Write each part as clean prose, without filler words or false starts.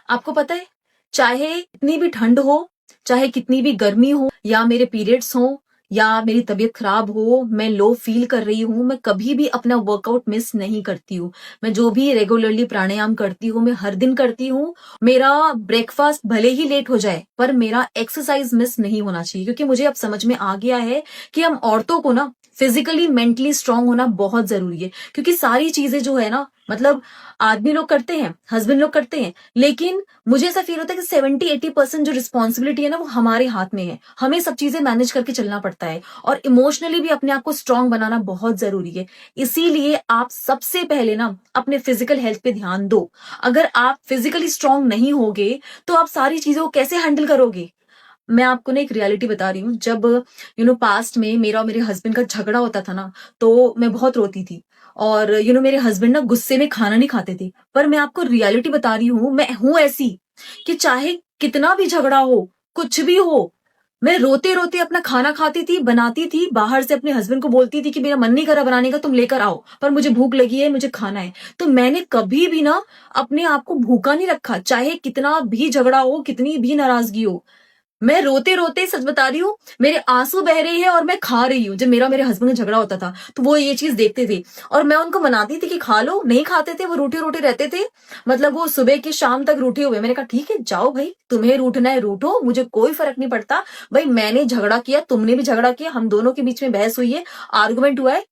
आपको पता है, चाहे कितनी भी ठंड हो, चाहे कितनी भी गर्मी हो या मेरे पीरियड्स हो या मेरी तबीयत खराब हो, मैं लो फील कर रही हूँ, मैं कभी भी अपना वर्कआउट मिस नहीं करती हूँ। मैं जो भी रेगुलरली प्राणायाम करती हूँ, मैं हर दिन करती हूँ। मेरा ब्रेकफास्ट भले ही लेट हो जाए, पर मेरा एक्सरसाइज मिस नहीं होना चाहिए, क्योंकि मुझे अब समझ में आ गया है कि हम औरतों को ना फिजिकली मेंटली स्ट्रांग होना बहुत जरूरी है। क्योंकि सारी चीजें जो है ना, मतलब आदमी लोग करते हैं, हस्बैंड लोग करते हैं, लेकिन मुझे ऐसा फील होता है कि 70-80% जो रिस्पॉन्सिबिलिटी है ना, वो हमारे हाथ में है। हमें सब चीजें मैनेज करके चलना पड़ता है और इमोशनली भी अपने आप को स्ट्रांग बनाना बहुत जरूरी है। इसीलिए आप सबसे पहले ना अपने फिजिकल हेल्थ पे ध्यान दो। अगर आप फिजिकली स्ट्रांग नहीं होगे तो आप सारी चीजों को कैसे हैंडल करोगे? मैं आपको ना एक रियलिटी बता रही हूँ। जब पास्ट में मेरा और मेरे हस्बैंड का झगड़ा होता था ना, तो मैं बहुत रोती थी। और मेरे हस्बैंड ना गुस्से में खाना नहीं खाते थे। पर मैं आपको रियलिटी बता रही हूँ, मैं हूं ऐसी कि चाहे कितना भी झगड़ा हो, कुछ भी हो, मैं रोते रोते अपना खाना खाती थी, बनाती थी, बाहर से अपने हस्बैंड को बोलती थी कि मेरा मन नहीं करा बनाने का, तुम लेकर आओ, पर मुझे भूख लगी है, मुझे खाना है। तो मैंने कभी भी ना अपने आप को भूखा नहीं रखा, चाहे कितना भी झगड़ा हो, कितनी भी नाराजगी हो। मैं रोते रोते, सच बता रही हूँ, मेरे आंसू बह रहे हैं और मैं खा रही हूँ। जब मेरा मेरे हस्बैंड का झगड़ा होता था तो वो ये चीज देखते थे और मैं उनको मनाती थी कि खा लो, नहीं खाते थे, वो रूठे रूठे रहते थे। मतलब वो सुबह की शाम तक रूठे हुए। मैंने कहा ठीक है, जाओ भाई, तुम्हें रूठना है रूठो, मुझे कोई फर्क नहीं पड़ता। भाई मैंने झगड़ा किया, तुमने भी झगड़ा किया, हम दोनों के बीच में बहस हुई है, आर्गुमेंट हुआ है,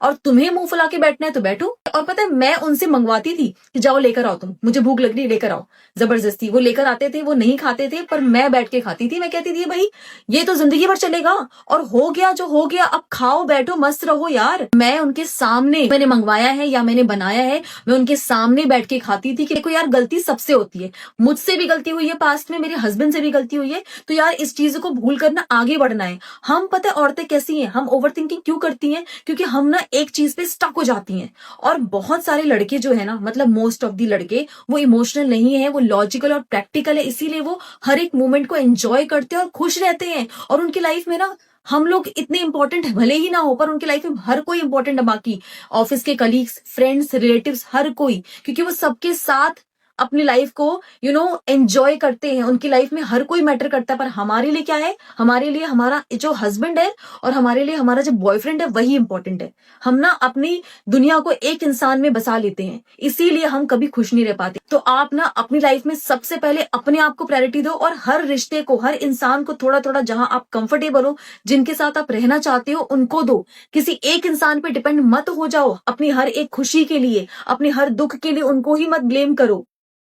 और तुम्हें मुंह फुला के बैठना है तो बैठो। और पता है, मैं उनसे मंगवाती थी कि जाओ लेकर आओ, तुम, मुझे भूख लग रही है, लेकर आओ। जबरदस्ती वो लेकर आते थे, वो नहीं खाते थे, पर मैं बैठ के खाती थी। मैं कहती थी भाई ये तो जिंदगी भर चलेगा, और हो गया जो हो गया, अब खाओ बैठो मस्त रहो यार। मैं उनके सामने, मैंने मंगवाया है या मैंने बनाया है, मैं उनके सामने बैठ के खाती थी कि देखो यार, गलती सबसे होती है, मुझसे भी गलती हुई है पास्ट में, मेरे हस्बैंड से भी गलती हुई है, तो यार इस चीज को भूल कर ना आगे बढ़ना है। हम, पता है औरतें कैसी हैं, हम ओवर थिंकिंग क्यों करती हैं? क्योंकि हम ना एक चीज पे स्टक हो जाती हैं। और बहुत सारे लड़के जो है ना, मतलब मोस्ट ऑफ दी लड़के, वो इमोशनल नहीं है, वो लॉजिकल और प्रैक्टिकल है। इसीलिए वो हर एक मोमेंट को एंजॉय करते हैं और खुश रहते हैं। और उनकी लाइफ में ना, हम लोग इतने इंपॉर्टेंट भले ही ना हो, पर उनकी लाइफ में हर कोई इंपॉर्टेंट है। बाकी ऑफिस के कलीग्स, फ्रेंड्स, रिलेटिव्स, हर कोई, क्योंकि वो सबके साथ अपनी लाइफ को एंजॉय करते हैं। उनकी लाइफ में हर कोई मैटर करता है। पर हमारे लिए क्या है? हमारे लिए हमारा जो हस्बैंड है और हमारे लिए हमारा जो बॉयफ्रेंड है, वही इंपॉर्टेंट है। हम ना अपनी दुनिया को एक इंसान में बसा लेते हैं, इसीलिए हम कभी खुश नहीं रह पाते। तो आप ना अपनी लाइफ में सबसे पहले अपने आप को प्रायोरिटी दो, और हर रिश्ते को, हर इंसान को थोड़ा थोड़ा, जहां आप कंफर्टेबल हो, जिनके साथ आप रहना चाहते हो, उनको दो। किसी एक इंसान पे डिपेंड मत हो जाओ अपनी हर एक खुशी के लिए, अपने हर दुख के लिए उनको ही मत ब्लेम करो।